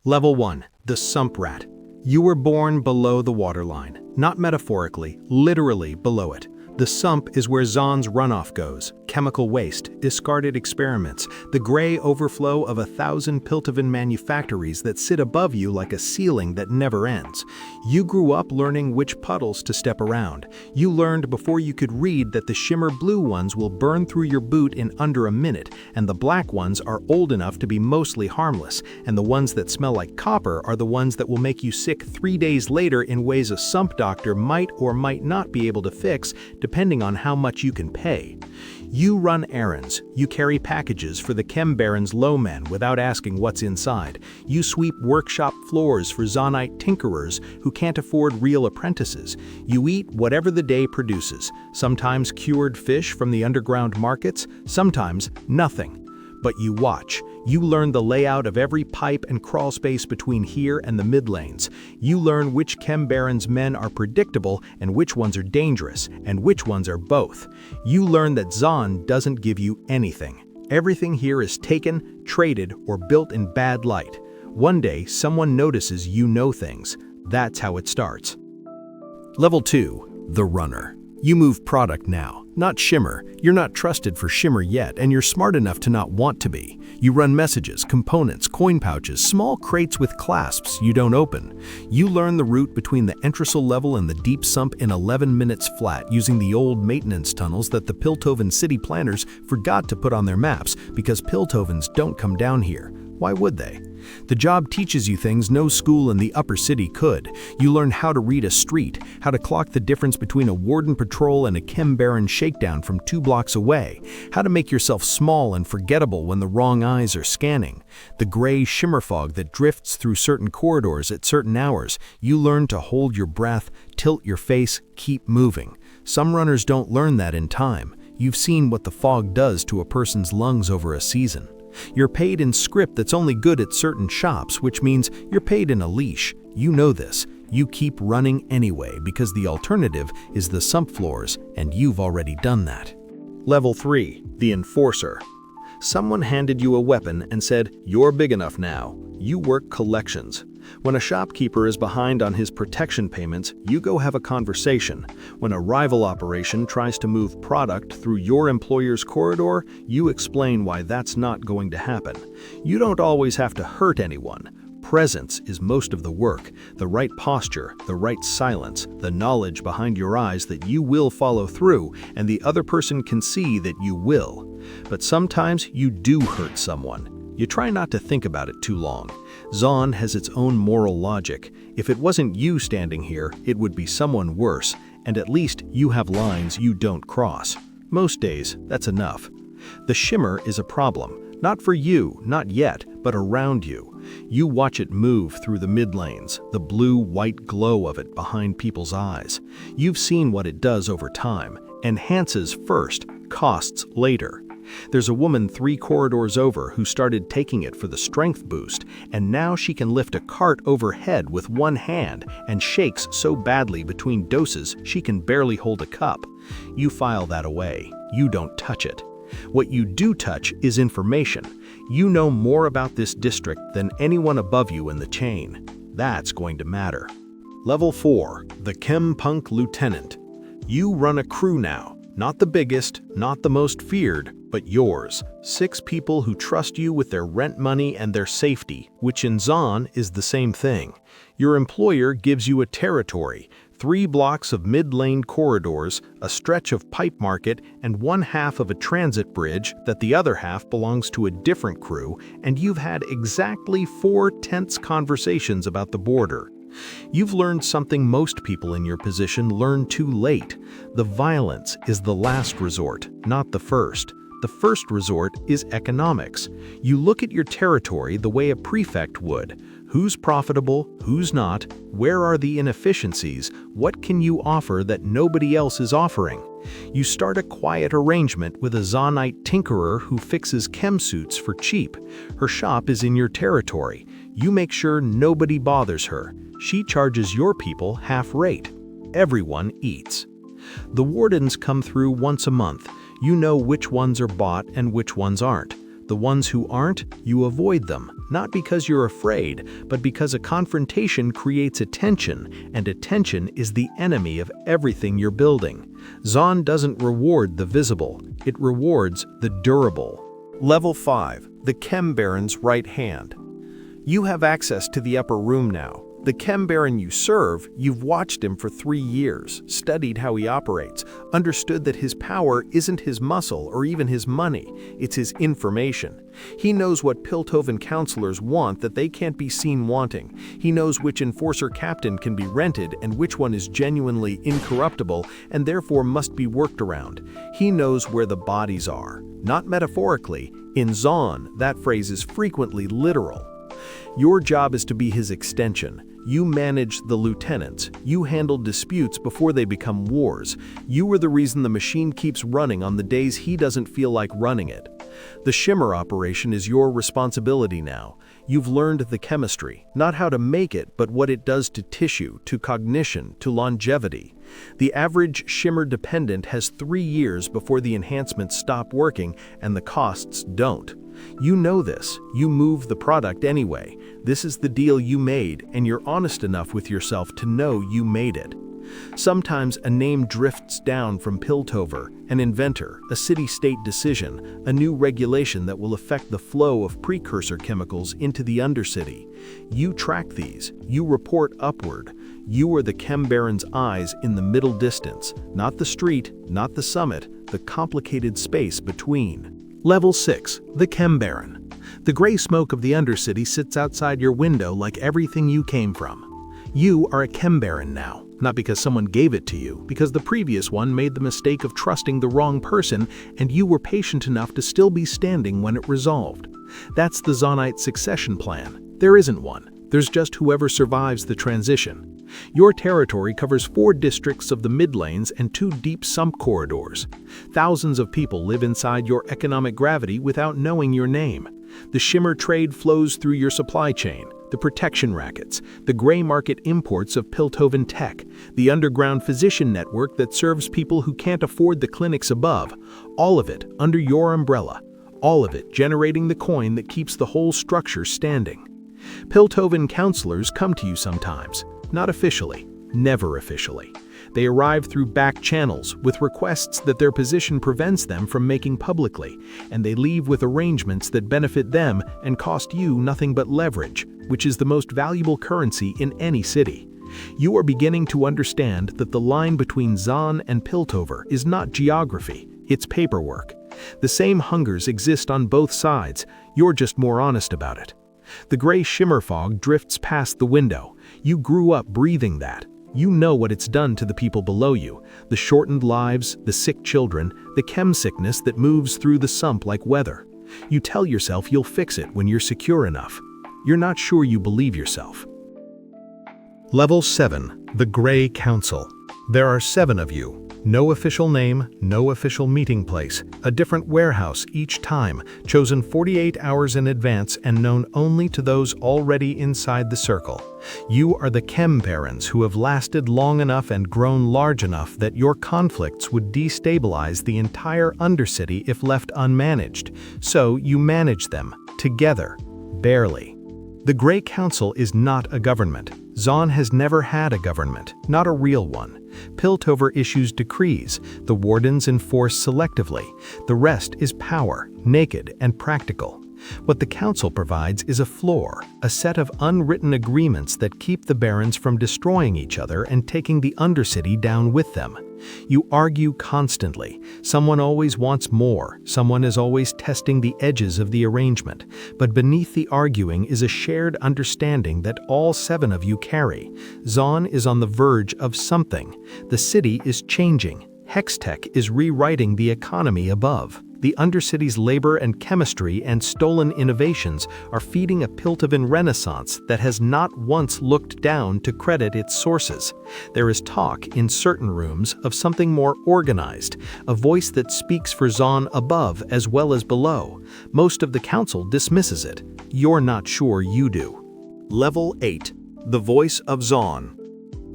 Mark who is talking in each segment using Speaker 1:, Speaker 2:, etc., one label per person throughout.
Speaker 1: Level 1. The Sump Rat. You were born below the waterline. Not metaphorically, literally below it. The sump is where Zaun's runoff goes, chemical waste, discarded experiments, the gray overflow of 1,000 Piltovan manufactories that sit above you like a ceiling that never ends. You grew up learning which puddles to step around. You learned before you could read that the shimmer blue ones will burn through your boot in under a minute, and the black ones are old enough to be mostly harmless, and the ones that smell like copper are the ones that will make you sick 3 days later in ways a sump doctor might or might not be able to fix, depending on how much you can pay. You run errands. You carry packages for the Chem Baron's low men without asking what's inside. You sweep workshop floors for Zaunite tinkerers who can't afford real apprentices. You eat whatever the day produces, sometimes cured fish from the underground markets, sometimes nothing. But you watch. You learn the layout of every pipe and crawl space between here and the mid-lanes. You learn which Chem Baron's men are predictable and which ones are dangerous, and which ones are both. You learn that Zaun doesn't give you anything. Everything here is taken, traded, or built in bad light. One day, someone notices you know things. That's how it starts. Level 2. The Runner. You move product now, not shimmer. You're not trusted for shimmer yet, and you're smart enough to not want to be. You run messages, components, coin pouches, small crates with clasps you don't open. You learn the route between the entresol level and the deep sump in 11 minutes flat using the old maintenance tunnels that the Piltovan city planners forgot to put on their maps because Piltovans don't come down here. Why would they? The job teaches you things no school in the upper city could. You learn how to read a street, how to clock the difference between a warden patrol and a Chem Baron shakedown from 2 blocks away, how to make yourself small and forgettable when the wrong eyes are scanning. The gray shimmer fog that drifts through certain corridors at certain hours. You learn to hold your breath, tilt your face, keep moving. Some runners don't learn that in time. You've seen what the fog does to a person's lungs over a season. You're paid in script that's only good at certain shops, which means you're paid in a leash. You know this. You keep running anyway because the alternative is the sump floors, and you've already done that. Level 3. The Enforcer. Someone handed you a weapon and said, "You're big enough now." You work collections. When a shopkeeper is behind on his protection payments, you go have a conversation. When a rival operation tries to move product through your employer's corridor, you explain why that's not going to happen. You don't always have to hurt anyone. Presence is most of the work. The right posture, the right silence, the knowledge behind your eyes that you will follow through, and the other person can see that you will. But sometimes you do hurt someone. You try not to think about it too long. Zaun has its own moral logic. If it wasn't you standing here, it would be someone worse, and at least you have lines you don't cross. Most days, that's enough. The shimmer is a problem. Not for you, not yet, but around you. You watch it move through the mid-lanes, the blue-white glow of it behind people's eyes. You've seen what it does over time. Enhances first, costs later. There's a woman 3 corridors over who started taking it for the strength boost, and now she can lift a cart overhead with one hand and shakes so badly between doses she can barely hold a cup. You file that away. You don't touch it. What you do touch is information. You know more about this district than anyone above you in the chain. That's going to matter. Level 4. The Chem Punk Lieutenant. You run a crew now. Not the biggest, not the most feared, but yours. 6 people who trust you with their rent money and their safety, which in Zaun is the same thing. Your employer gives you a territory, 3 blocks of mid-lane corridors, a stretch of pipe market, and 1/2 of a transit bridge that the other half belongs to a different crew, and you've had exactly 4 tense conversations about the border. You've learned something most people in your position learn too late. The violence is the last resort, not the first. The first resort is economics. You look at your territory the way a prefect would. Who's profitable, who's not, where are the inefficiencies, what can you offer that nobody else is offering? You start a quiet arrangement with a Zaunite tinkerer who fixes chem suits for cheap. Her shop is in your territory. You make sure nobody bothers her. She charges your people half rate. Everyone eats. The wardens come through once a month. You know which ones are bought and which ones aren't. The ones who aren't, you avoid them, not because you're afraid, but because a confrontation creates attention, and attention is the enemy of everything you're building. Zaun doesn't reward the visible, it rewards the durable.
Speaker 2: Level 5. The Chem Baron's right hand. You have access to the upper room now. The Chem Baron you serve, you've watched him for 3 years, studied how he operates, understood that his power isn't his muscle or even his money, it's his information. He knows what Piltover counselors want that they can't be seen wanting. He knows which enforcer captain can be rented and which one is genuinely incorruptible and therefore must be worked around. He knows where the bodies are. Not metaphorically. In Zaun, that phrase is frequently literal. Your job is to be his extension. You manage the lieutenants. You handle disputes before they become wars. You are the reason the machine keeps running on the days he doesn't feel like running it. The shimmer operation is your responsibility now. You've learned the chemistry, not how to make it, but what it does to tissue, to cognition, to longevity. The average shimmer dependent has 3 years before the enhancements stop working and the costs don't. You know this. You move the product anyway. This is the deal you made, and you're honest enough with yourself to know you made it. Sometimes a name drifts down from Piltover, an inventor, a city-state decision, a new regulation that will affect the flow of precursor chemicals into the Undercity. You track these. You report upward. You are the Chem Baron's eyes in the middle distance, not the street, not the summit, the complicated space between.
Speaker 1: Level 6. The Chem Baron. The gray smoke of the Undercity sits outside your window like everything you came from. You are a Chem Baron now, not because someone gave it to you, because the previous one made the mistake of trusting the wrong person and you were patient enough to still be standing when it resolved. That's the Zaunite succession plan. There isn't one. There's just whoever survives the transition. Your territory covers 4 districts of the mid-lanes and 2 deep sump corridors. Thousands of people live inside your economic gravity without knowing your name. The shimmer trade flows through your supply chain, the protection rackets, the gray market imports of Piltover tech, the underground physician network that serves people who can't afford the clinics above, all of it under your umbrella, all of it generating the coin that keeps the whole structure standing. Piltover counselors come to you sometimes. Not officially, never officially. They arrive through back channels with requests that their position prevents them from making publicly, and they leave with arrangements that benefit them and cost you nothing but leverage, which is the most valuable currency in any city. You are beginning to understand that the line between Zaun and Piltover is not geography, it's paperwork. The same hungers exist on both sides, you're just more honest about it. The gray shimmer fog drifts past the window. You grew up breathing that. You know what it's done to the people below you, the shortened lives, the sick children, the chem sickness that moves through the sump like weather. You tell yourself you'll fix it when you're secure enough. You're not sure you believe yourself. Level 7. The Gray Council. There are 7 of you. No official name, no official meeting place, a different warehouse each time, chosen 48 hours in advance and known only to those already inside the circle. You are the Chem Barons who have lasted long enough and grown large enough that your conflicts would destabilize the entire Undercity if left unmanaged. So you manage them, together, barely. The Gray Council is not a government. Zaun has never had a government, not a real one. Piltover issues decrees, the wardens enforce selectively. The rest is power, naked and practical. What the council provides is a floor, a set of unwritten agreements that keep the barons from destroying each other and taking the Undercity down with them. You argue constantly. Someone always wants more. Someone is always testing the edges of the arrangement. But beneath the arguing is a shared understanding that all 7 of you carry. Zaun is on the verge of something. The city is changing. Hextech is rewriting the economy above. The Undercity's labor and chemistry and stolen innovations are feeding a Piltover renaissance that has not once looked down to credit its sources. There is talk in certain rooms of something more organized, a voice that speaks for Zaun above as well as below. Most of the council dismisses it. You're not sure you do.
Speaker 2: Level 8. The Voice of Zaun.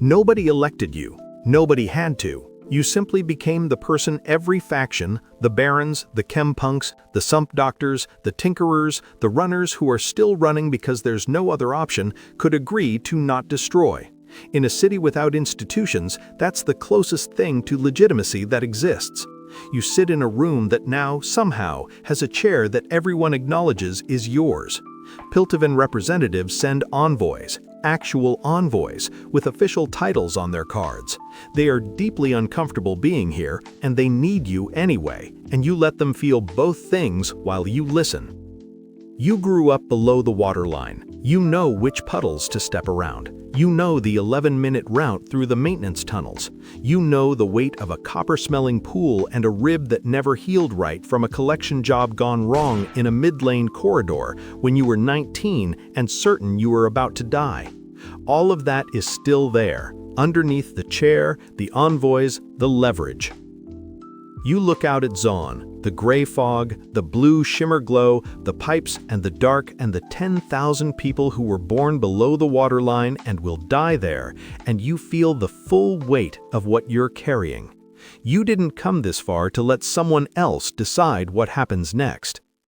Speaker 2: Nobody elected you. Nobody had to.
Speaker 1: You simply became the person every faction, the barons, the chempunks, the sump doctors, the tinkerers, the runners who are still running because there's no other option, could agree to not destroy. In a city without institutions, that's the closest thing to legitimacy that exists. You sit in a room that now, somehow, has a chair that everyone acknowledges is yours. Piltovan representatives send envoys, actual envoys, with official titles on their cards. They are deeply uncomfortable being here, and they need you anyway, and you let them feel both things while you listen. You grew up below the waterline. You know which puddles to step around. You know the 11-minute route through the maintenance tunnels. You know the weight of a copper-smelling pool and a rib that never healed right from a collection job gone wrong in a mid-lane corridor when you were 19 and certain you were about to die. All of that is still there, underneath the chair, the envoys, the leverage. You look out at Zaun, the gray fog, the blue shimmer glow, the pipes and the dark and the 10,000 people who were born below the waterline and will die there, and you feel the full weight of what you're carrying. You didn't come this far to let someone else decide what happens next.